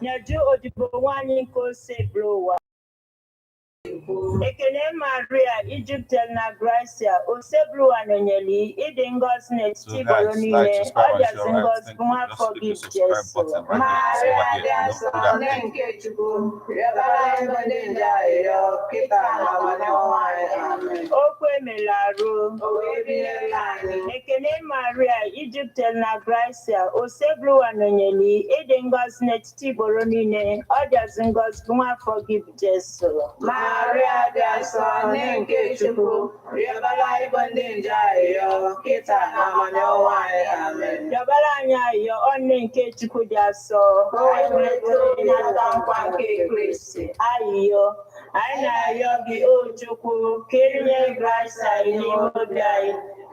Naju odibo wani ko se blowa. Ekene Maria, Egypt na Gracia, Osebru Anonyeli, Idingos next Tibolonine, Others in God's Puma forgive Jesus. Maria, thank you, Okwe Melaro, Ekene Maria, Egypt na Gracia, Osebru Anonyeli, Idingos next Tibolonine, Others in God's Puma forgive Jesus. Maria Jason, thank you, Chuku. Yabala Ibandinja, yo, Kita, Namano, amen. Yabalanya, your own name, Chuku Jaso. I will do another one, Christy. Ayo, I know Yogi O Chuku, Kirian Grasa, Nimodai,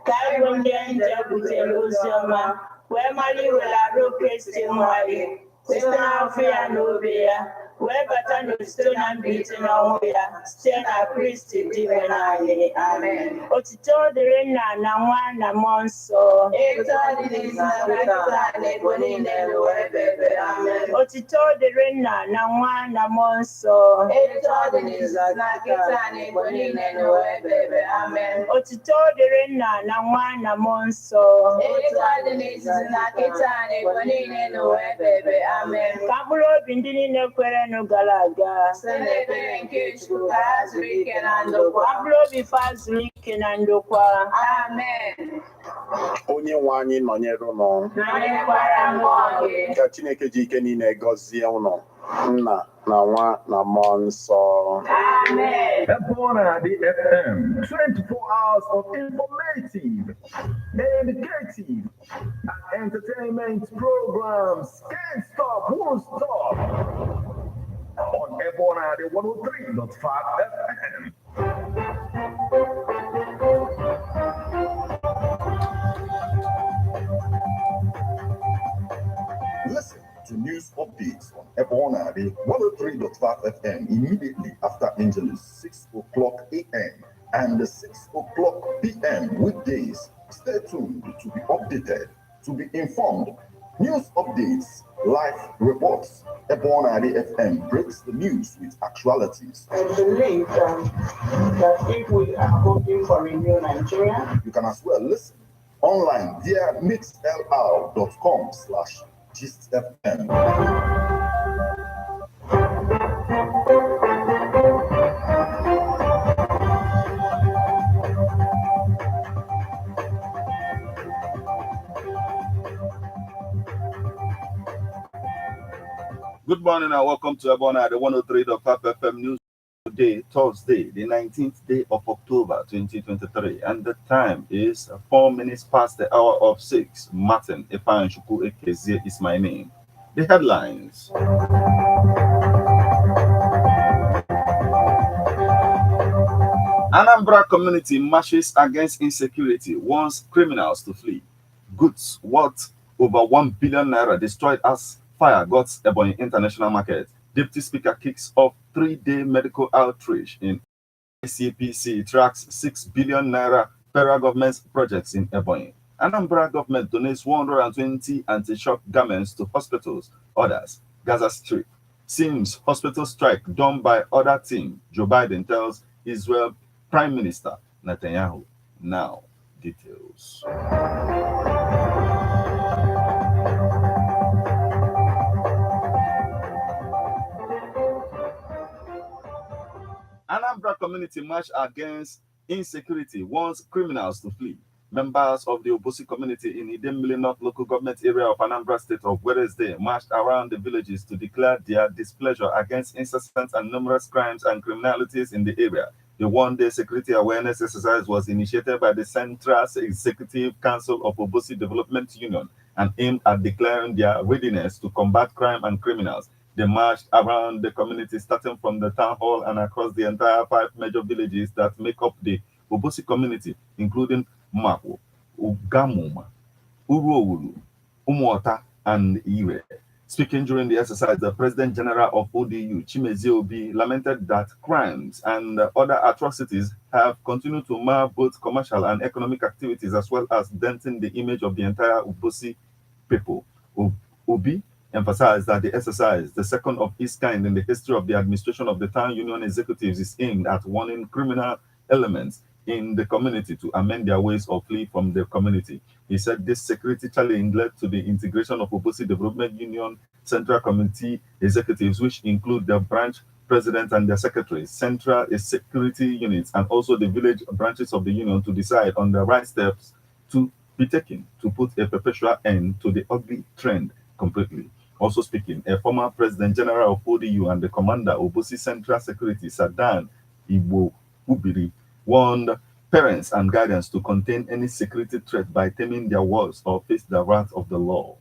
Kaiwan Danger, Buteluzama, where Mali will have Christian Mali. Sister Alfia Novia. Where Batano stone and beaten on Wea, Stena Christi Divine, amen. Otito the Rena, Nawana Monso, Otito the Rena, Nawana Monso, Otito the Rena, Nawana Monso, amen. Kabulo Bindini Nequera. No galaga. Sende Perenkichu, as we can andokwa. Ablo bifaz we can andokwa. Amen. Onye wanyi nọnyere no. Nanye kwara mwoge. Ka Chineke ji ike niile gọzie unu. Nna na nwa na mmụọ nsọ. Amen. Ebona the FM, 24 hours of informative, educative, and entertainment programs. Can't stop, won't stop. On Ebona the 103.5 FM. Listen to news updates on Ebona the 103.5 FM immediately after Angelus 6 o'clock a.m. and 6 o'clock p.m. weekdays. Stay tuned to be updated, to be informed. News updates, live reports. Ebona FM breaks the news with actualities. I believe that if we are hoping for a new Nigeria, you can as well listen online via mixlr.com/GistFM. Good morning and welcome to Ebona, the 103.5 FM News today, Thursday, the 19th day of October 2023. And the time is 4 minutes past the hour of 6. Martin Epanshuku Ekezie is my name. The headlines. Anambra community marches against insecurity, warns criminals to flee. Goods worth over 1 billion naira destroyed as fire got Ebonyi International Market. Deputy Speaker kicks off 3-day medical outreach in ICPC, tracks 6 billion naira federal government projects in Ebonyi. Anambra government donates 120 anti-shock garments to hospitals. Others, Gaza Strip. Seems hospital strike done by other team, Joe Biden tells Israel Prime Minister Netanyahu. Now, details. Anambra community march against insecurity warns criminals to flee. Members of the Obosi community in Idemili North local government area of Anambra State of Wednesday marched around the villages to declare their displeasure against incessant and numerous crimes and criminalities in the area. The one-day security awareness exercise was initiated by the Central Executive Council of Obosi Development Union and aimed at declaring their readiness to combat crime and criminals. They marched around the community, starting from the town hall and across the entire 5 major villages that make up the Obosi community, including Mako, Ugamuma, Uruowulu, Umuota, and Ire. Speaking during the exercise, the President General of ODU, Chimezie Obi, lamented that crimes and other atrocities have continued to mar both commercial and economic activities, as well as denting the image of the entire Obosi people. Obi emphasized that the exercise, the second of its kind in the history of the administration of the town union executives, is aimed at warning criminal elements in the community to amend their ways or flee from the community. He said this security challenge led to the integration of Obosi Development Union Central Committee executives, which include the branch president and their secretaries, central security units, and also the village branches of the union to decide on the right steps to be taken to put a perpetual end to the ugly trend completely. Also speaking, a former President General of ODU and the commander of Obosi Central Security, Sadan Igbo Ubiri, warned parents and guardians to contain any security threat by taming their words or face the wrath of the law.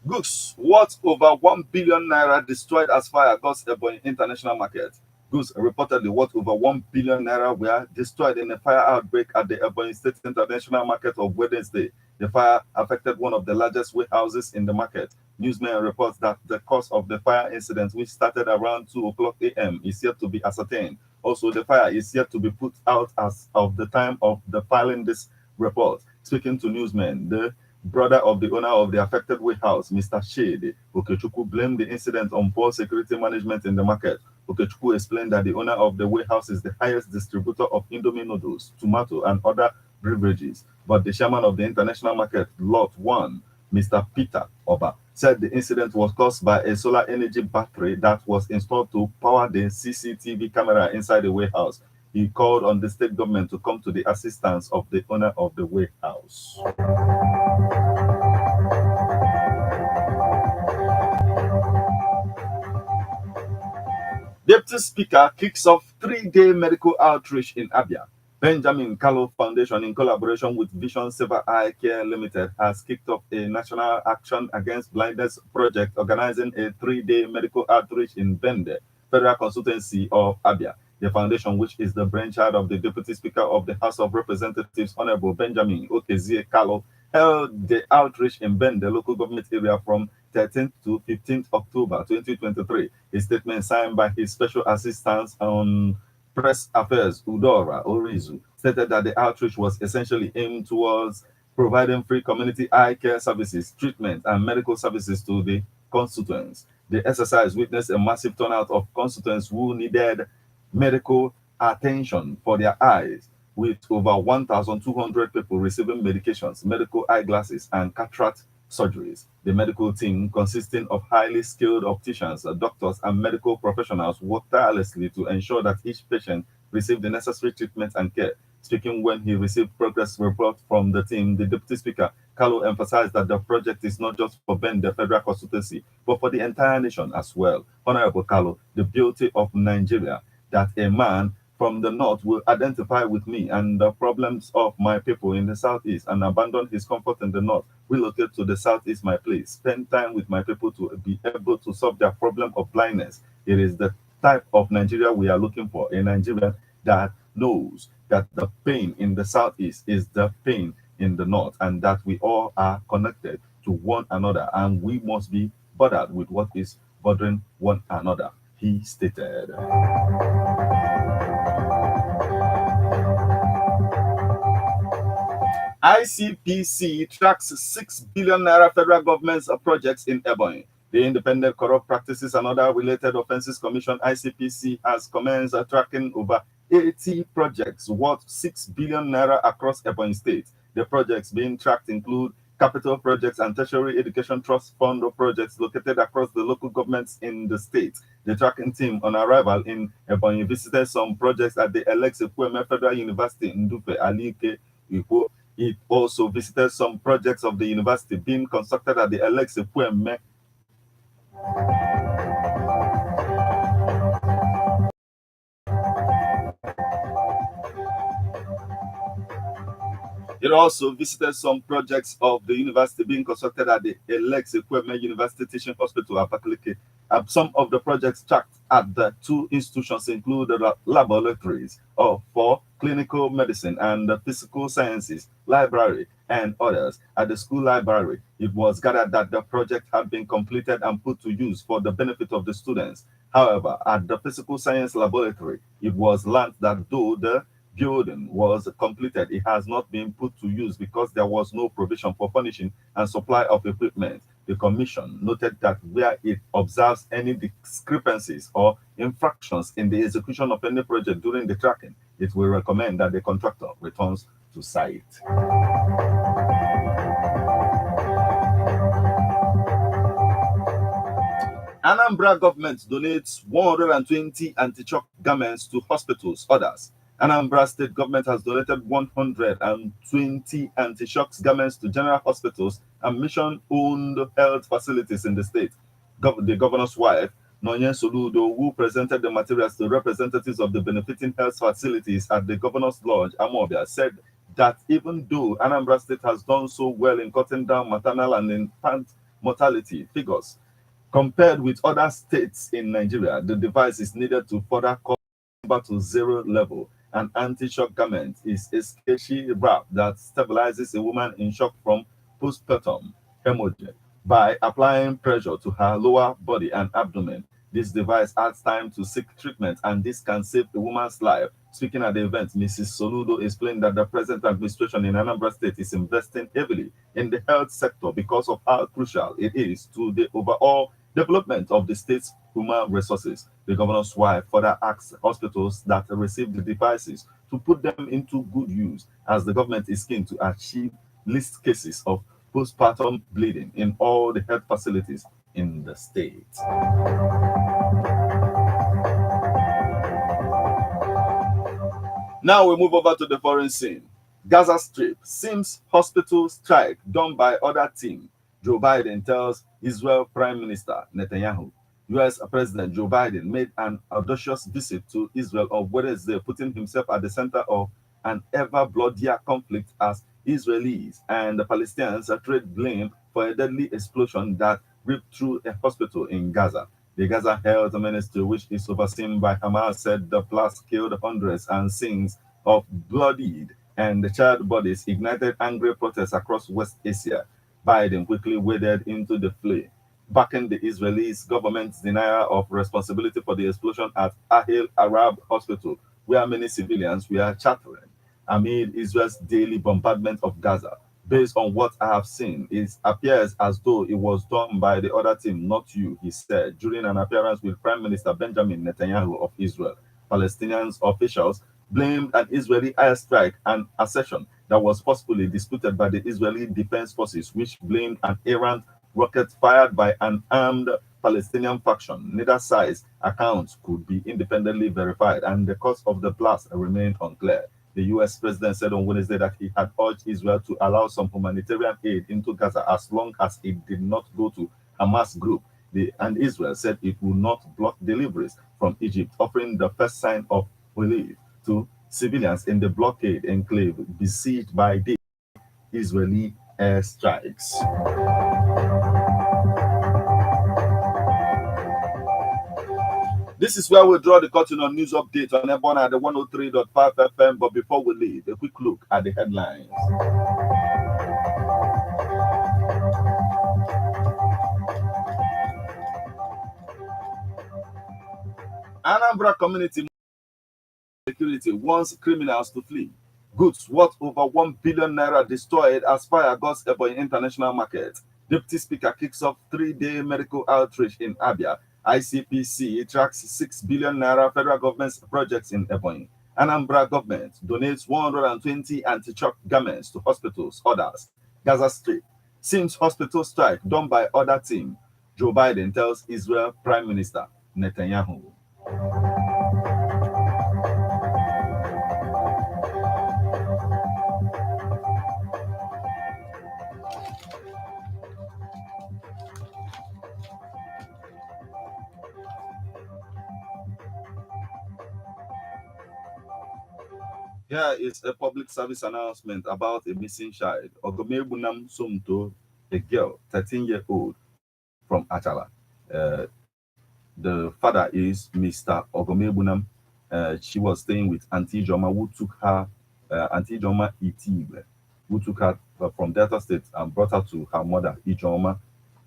Goods worth over 1 billion naira destroyed as fire goes Ebonyi International Market. Goods reportedly worth over 1 billion naira were destroyed in a fire outbreak at the Ebonyi State International Market of Wednesday. The fire affected one of the largest warehouses in the market. Newsmen report that the cause of the fire incident, which started around 2 o'clock a.m., is yet to be ascertained. Also, the fire is yet to be put out as of the time of the filing this report. Speaking to newsmen, the brother of the owner of the affected warehouse, Mr. Shade Okechukwu, blamed the incident on poor security management in the market. Okechukwu explained that the owner of the warehouse is the highest distributor of Indomie noodles, tomato, and other beverages. But the chairman of the international market, Lot 1, Mr. Peter Oba, said the incident was caused by a solar energy battery that was installed to power the CCTV camera inside the warehouse. He called on the state government to come to the assistance of the owner of the warehouse. Deputy Speaker kicks off 3-day medical outreach in Abia. Benjamin Kalu Foundation, in collaboration with Vision Saver Eye Care Limited, has kicked off a national action against blindness project, organizing a 3-day medical outreach in Bende, Federal Constituency of Abia. The foundation, which is the brainchild of the Deputy Speaker of the House of Representatives, Honorable Benjamin Okezie Kalu, held the outreach in Bende local government area from 13th to 15th October 2023. A statement signed by his special assistant on Press Affairs, Udora Orizu, stated that the outreach was essentially aimed towards providing free community eye care services, treatment, and medical services to the constituents. The exercise witnessed a massive turnout of constituents who needed medical attention for their eyes, with over 1,200 people receiving medications, medical eyeglasses, and cataract surgeries. The medical team, consisting of highly skilled opticians, doctors, and medical professionals, worked tirelessly to ensure that each patient received the necessary treatment and care. Speaking when he received progress report from the team, the Deputy Speaker, Kalu, emphasized that the project is not just for Ben, the federal constituency, but for the entire nation as well. Honorable Kalu, the beauty of Nigeria, that a man from the north will identify with me and the problems of my people in the southeast and abandon his comfort in the north, relocate to the southeast, my place, spend time with my people to be able to solve their problem of blindness. It is the type of Nigeria we are looking for, a Nigeria that knows that the pain in the southeast is the pain in the north, and that we all are connected to one another, and we must be bothered with what is bothering one another, he stated. ICPC tracks 6 billion naira federal government's projects in Ebonyi. The Independent Corrupt Practices and Other Related Offences Commission, ICPC, has commenced tracking over 80 projects worth 6 billion naira across Ebonyi State. The projects being tracked include capital projects and tertiary education trust fund projects located across the local governments in the state. The tracking team, on arrival in Ebonyi, visited some projects at the Alex Ekwueme Federal University in Ndupe, Alike, Ikwo. It also visited some projects of the university being constructed at the Alex Ekwueme It also visited some projects of the university being constructed at the Alex Ekwueme University Teaching Hospital, Abakaliki. Some of the projects tracked at the two institutions include the laboratories for clinical medicine and the physical sciences, library, and others. At the school library, it was gathered that the project had been completed and put to use for the benefit of the students. However, at the physical science laboratory, it was learned that though the building was completed, it has not been put to use because there was no provision for furnishing and supply of equipment. The commission noted that where it observes any discrepancies or infractions in the execution of any project during the tracking, it will recommend that the contractor returns to site. Anambra government donates 120 anti-shock garments to hospitals. Others. Anambra state government has donated 120 anti-shock garments to general hospitals and mission-owned health facilities in the state. The governor's wife, Nonye Soludo, who presented the materials to representatives of the benefiting health facilities at the governor's lodge, Amobia, said that even though Anambra state has done so well in cutting down maternal and infant mortality figures, compared with other states in Nigeria, the device is needed to further cut number to zero level. An anti-shock garment is a sketchy wrap that stabilizes a woman in shock from postpartum hemorrhage by applying pressure to her lower body and abdomen. This device adds time to seek treatment, and this can save a woman's life. Speaking at the event, Mrs. Soludo explained that the present administration in Anambra State is investing heavily in the health sector because of how crucial it is to the overall development of the state's human resources. The governor's wife further asked hospitals that receive the devices to put them into good use, as the government is keen to achieve least cases of postpartum bleeding in all the health facilities in the state. Now we move over to the foreign scene. Gaza Strip seems hospital strike done by other team. Joe Biden tells Israel Prime Minister Netanyahu. US President Joe Biden made an audacious visit to Israel on Wednesday, putting himself at the center of an ever bloodier conflict as Israelis and the Palestinians trade blame for a deadly explosion that ripped through a hospital in Gaza. The Gaza Health Ministry, which is overseen by Hamas, said the blast killed hundreds and scenes of bloodied and charred bodies ignited angry protests across West Asia. Biden quickly waded into the fray, backing the Israeli government's denial of responsibility for the explosion at Ahil Arab Hospital, where many civilians were chattering amid Israel's daily bombardment of Gaza. Based on what I have seen, it appears as though it was done by the other team, not you, he said, during an appearance with Prime Minister Benjamin Netanyahu of Israel. Palestinian officials blamed an Israeli airstrike, an assertion that was forcefully disputed by the Israeli Defense Forces, which blamed an errant rocket fired by an armed Palestinian faction. Neither side's accounts could be independently verified, and the cause of the blast remained unclear. The US president said on Wednesday that he had urged Israel to allow some humanitarian aid into Gaza as long as it did not go to Hamas group. And Israel said it would not block deliveries from Egypt, offering the first sign of relief to civilians in the blockade enclave besieged by the Israeli airstrikes. This is where we draw the curtain on news update on Ebona at the 103.5 FM. But before we leave, a quick look at the headlines. Anambra community security wants criminals to flee. Goods worth over 1 billion naira destroyed as fire gusts Ebonyi International Market. Deputy Speaker kicks off 3-day medical outreach in Abia. ICPC tracks 6 billion naira federal government's projects in Ebonyi. Anambra government donates 120 anti-shock garments to hospitals. Others. Gaza Strip seems hospital strike done by other team. Joe Biden tells Israel Prime Minister Netanyahu. Here is a public service announcement about a missing child. Ogomebunam Sumto, a girl, 13-year-old from Achala. The father is Mr. Ogomebunam. She was staying with Auntie Joma, who took her, Auntie Joma Itibe, who took her from Delta State and brought her to her mother, Ijoma,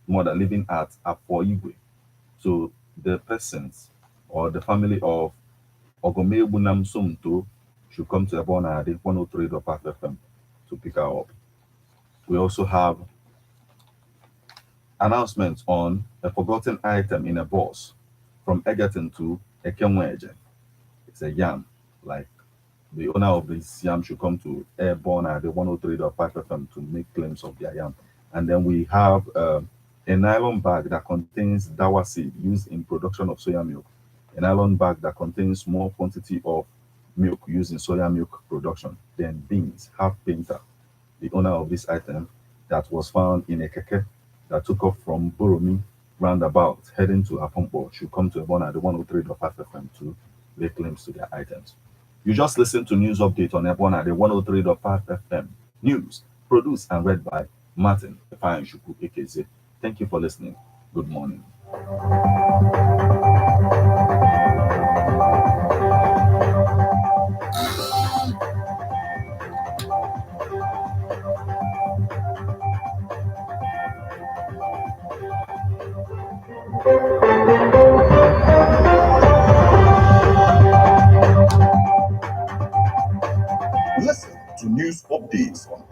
mother living at Afoigwe. So the persons or the family of Ogomebunam Sumto should come to Ebonadi 103.5 FM to pick her up. We also have announcements on a forgotten item in a bus from Egerton to Ekemweje. It's a yam. Like the owner of this yam should come to Airborne at the 103.5 FM to make claims of their yam. And then we have a nylon bag that contains dawa seed used in production of soya milk. A nylon bag that contains small quantity of milk used in soya milk production. Then beans, half painter, the owner of this item that was found in a keke that took off from Boromi roundabout heading to Apompo should come to Ebona at the 103.5 FM to lay claims to their items. You just listened to news update on Ebona at the 103.5 FM. News produced and read by Martin Shuku Ekeze. Thank you for listening. Good morning. Listen to news updates on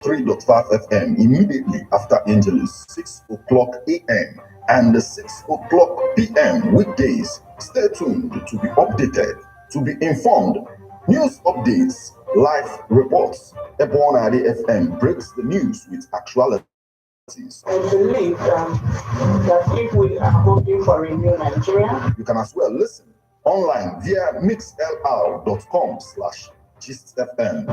3.5 FM immediately after Angelus, 6 o'clock a.m. and 6 o'clock p.m. weekdays. Stay tuned to be updated, to be informed. News updates, live reports. Ebonadi FM breaks the news with actualities. I believe that if we are hoping for a new Nigeria, you can as well listen online via mixlr.com/GistFM.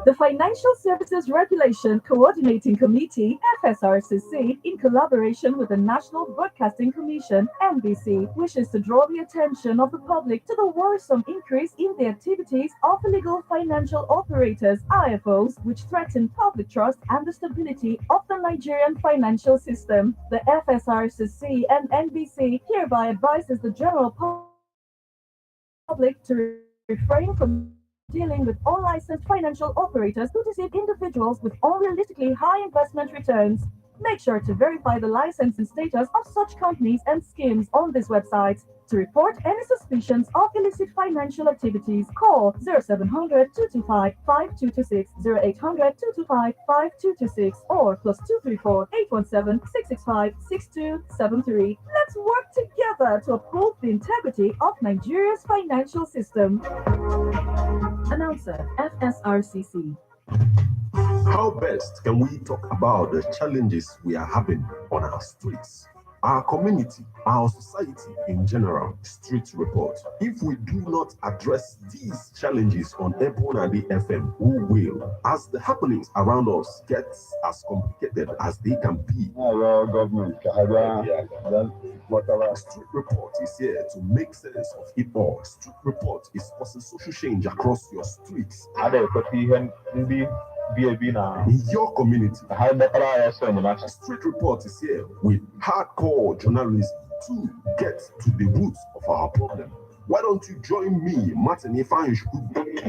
The Financial Services Regulation Coordinating Committee, FSRCC, in collaboration with the National Broadcasting Commission, NBC, wishes to draw the attention of the public to the worrisome increase in the activities of illegal financial operators, IFOs, which threaten public trust and the stability of the Nigerian financial system. The FSRCC and NBC hereby advises the general public to refrain from dealing with unlicensed financial operators who deceive individuals with unrealistically high investment returns. Make sure to verify the licensing status of such companies and schemes on this website. To report any suspicions of illicit financial activities, call 0700-225-5226, 0800-225-5226, or +234-817-665-6273. Let's work together to uphold the integrity of Nigeria's financial system. Announcer, FSRCC. How best can we talk about the challenges we are having on our streets, our community, our society in general? Street report. If we do not address these challenges on Ebonadi FM, who will? As the happenings around us get as complicated as they can be. Street report is here to make sense of it all. Street report is causing social change across your streets. In your community, Street Report is here with hardcore journalism to get to the roots of our problem. Why don't you join me, Martin Shuku